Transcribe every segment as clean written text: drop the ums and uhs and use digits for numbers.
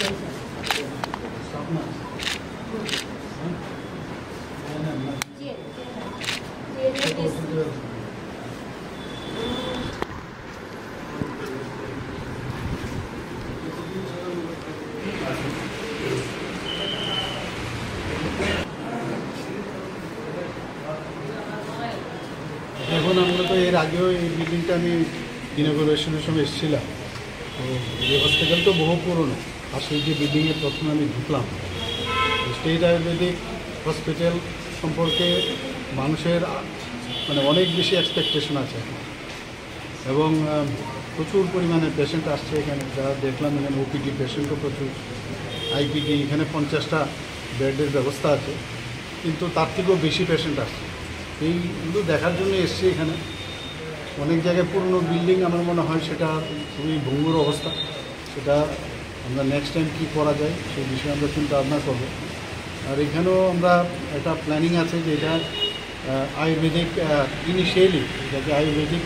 এখন আমরা তো এর আগেও এই বিল্ডিংটা আমি ইনগুরেশনের সময় এসেছিলাম। তো এই হসপিটাল তো বহু পুরনো, আর সেই যে বিল্ডিংয়ে প্রথমে আমি ঢুকলাম, স্টেট আয়ুর্বেদিক হসপিটাল সম্পর্কে মানুষের মানে অনেক বেশি এক্সপেকটেশন আছে এবং প্রচুর পরিমাণে পেশেন্ট আসছে এখানে। যা দেখলাম এখানে ওপিডি পেশেন্টও প্রচুর, আইপিডি এখানে 50টা বেডের ব্যবস্থা আছে, কিন্তু তার থেকেও বেশি পেশেন্ট আসছে। এইগুলো দেখার জন্য এসছি এখানে। অনেক জায়গায় পুরনো বিল্ডিং আমার মনে হয় সেটা খুবই ভঙ্গুর অবস্থা, সেটা আমরা নেক্সট টাইম কী করা যায় সেই বিষয়ে আমরা চিন্তা ভাবনা করবো। আর এখানেও আমরা একটা প্ল্যানিং আছে যে এটা আয়ুর্বেদিক ইনিশিয়ালি এটাকে আয়ুর্বেদিক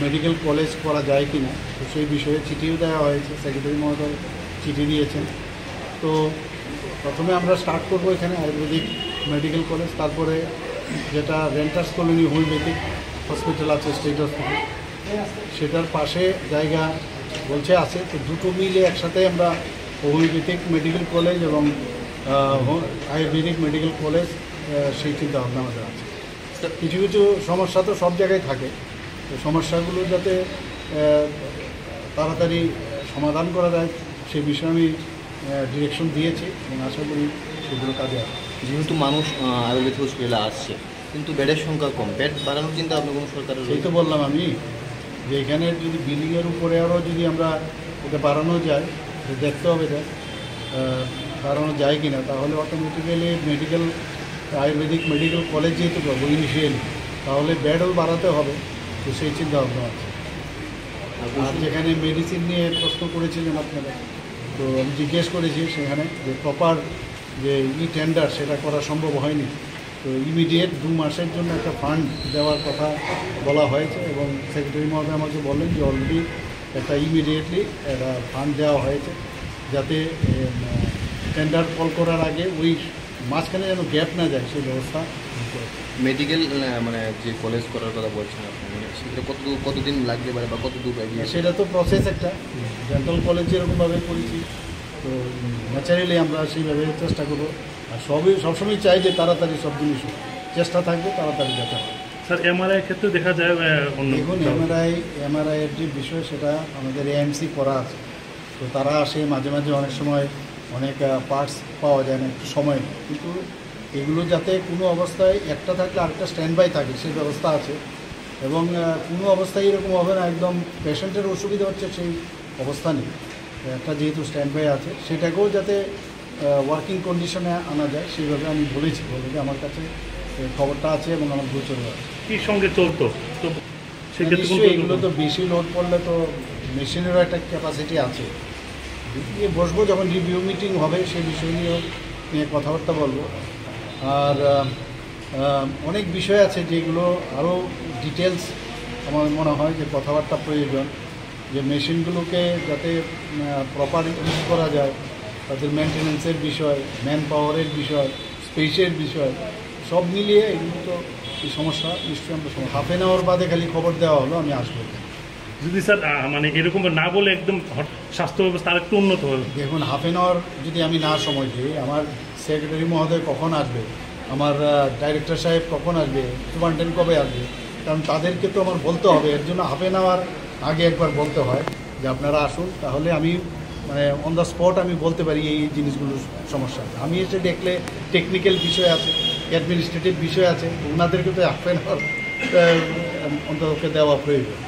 মেডিকেল কলেজ করা যায় কি না, তো সেই বিষয়ে চিঠিও দেওয়া হয়েছে, সেক্রেটারি মহোদয় চিঠি দিয়েছেন। তো প্রথমে আমরা স্টার্ট করব এখানে আয়ুর্বেদিক মেডিকেল কলেজ, তারপরে যেটা রেন্টার্স কলোনি হোমিওপ্যাথিক হসপিটাল আছে স্টেট হসপিটাল, সেটার পাশে জায়গা বলছে আছে। তো দুটো মিলে একসাথে আমরা হোমিওপ্যাথিক মেডিকেল কলেজ এবং আয়ুর্বেদিক মেডিকেল কলেজ সেই চিন্তা ভাবনা আমাদের আছে। কিছু কিছু সমস্যা তো সব জায়গায় থাকে, তো সমস্যাগুলো যাতে তাড়াতাড়ি সমাধান করা যায় সেই বিষয়ে আমি ডিরেকশন দিয়েছি এবং আশা করি সেগুলো কাজে আসবে। যেহেতু মানুষ আয়ুর্বেদিক হসপিটালে আসছে কিন্তু বেডের সংখ্যা কম, বেড বাড়ানোর চিন্তা আপনি কোনো সরকারের? সেই তো বললাম আমি যে এখানে যদি বিল্ডিংয়ের উপরে আরও যদি আমরা এটা বাড়ানো যায়, দেখতে হবে এটা বাড়ানো যায় কি না, তাহলে automatically medical Ayurvedic medical college যেহেতু পাবো ইনিশিয়ালি, তাহলে বেডও বাড়াতে হবে। তো সেই চিন্তা ভাবনা আছে। আর যেখানে মেডিসিন নিয়ে প্রশ্ন করেছিলেন আপনারা, তো আমি জিজ্ঞেস করেছি সেখানে যে প্রপার যে টেন্ডার সেটা করা সম্ভব হয়নি। তো ইমিডিয়েট 2 মাসের জন্য একটা ফান্ড দেওয়ার কথা বলা হয়েছে এবং সেক্রেটারি মহোদয় আমাকে বললেন যে অলরেডি একটা ইমিডিয়েটলি একটা ফান্ড দেওয়া হয়েছে, যাতে টেন্ডার কল করার আগে ওই মাঝখানে যেন গ্যাপ না যায় সেই ব্যবস্থা করেছে। মেডিকেল মানে যে কলেজ করার কথা বলছেন আপনি, সেটা কতদিন লাগতে পারে বা কত দূর এগিয়ে? সেটা তো প্রসেস একটা, ডেন্টাল কলেজ যেরকমভাবে করেছি, তো ন্যাচারালি আমরা সেইভাবে চেষ্টা করবো। আর সবসময় চাই যে তাড়াতাড়ি সব জিনিস চেষ্টা থাকবে তাড়াতাড়ি যেতে হবে। স্যার এমআরআই ক্ষেত্রে দেখা যায় দেখুন এমআরআইয়ের যে বিষয় সেটা আমাদের এএমসি করা আছে, তো তারা আসে মাঝে মাঝে, অনেক সময় অনেক পার্টস পাওয়া যায় না, একটু সময়, কিন্তু এগুলো যাতে কোনো অবস্থায় একটা থাকলে আরেকটা স্ট্যান্ড বাই থাকে সেই ব্যবস্থা আছে। এবং কোনো অবস্থায় এরকম হবে না একদম পেশেন্টের অসুবিধা হচ্ছে সেই অবস্থা নেই, একটা যেহেতু স্ট্যান্ড বাই আছে সেটাকেও যাতে ওয়ার্কিং কন্ডিশনে আনা যায় সেইভাবে আমি বলেছি, বলে যে আমার কাছে খবরটা আছে এবং আমার গোচরে আছে। কি সঙ্গে চলতো তো নিশ্চয়ই এগুলো তো বেশি লোড পড়লে তো মেশিনেরও একটা ক্যাপাসিটি আছে। গিয়ে বসবো, যখন রিভিউ মিটিং হবে সেই বিষয় নিয়ে কথাবার্তা বলবো। আর অনেক বিষয় আছে যেগুলো আরও ডিটেলস আমার মনে হয় যে কথাবার্তা প্রয়োজন, যে মেশিনগুলোকে যাতে প্রপার ইউজ করা যায়, তাদের মেনটেন্যান্সের বিষয়, ম্যান পাওয়ারের বিষয়, স্পেসের বিষয়, সব মিলিয়ে এগুলো তো এই সমস্যা নিশ্চয়ই আমরা হাফ অ্যান আওয়ার বাদে খালি খবর দেওয়া হলো আমি আসবো। যদি স্যার মানে এরকম না বলে একদম স্বাস্থ্য ব্যবস্থা আর একটু উন্নত হবে। দেখুন হাফ অ্যান আওয়ার যদি আমি না সময় দিই, আমার সেক্রেটারি মহোদয় কখন আসবে, আমার ডাইরেক্টর সাহেব কখন আসবে, সুপারিনটেন্ডেন্ট কবে আসবে, কারণ তাদেরকে তো আমার বলতে হবে। এর জন্য হাফ অ্যান আওয়ার আগে একবার বলতে হয় যে আপনারা আসুন, তাহলে আমি মানে অন দ্য স্পট আমি বলতে পারি এই জিনিসগুলোর সমস্যা। আমি এসে দেখলে টেকনিক্যাল বিষয় আছে, অ্যাডমিনিস্ট্রেটিভ বিষয় আছে, ওনাদেরকে তো হাফ অ্যান আওয়ার অন্তত দেওয়া প্রয়োজন।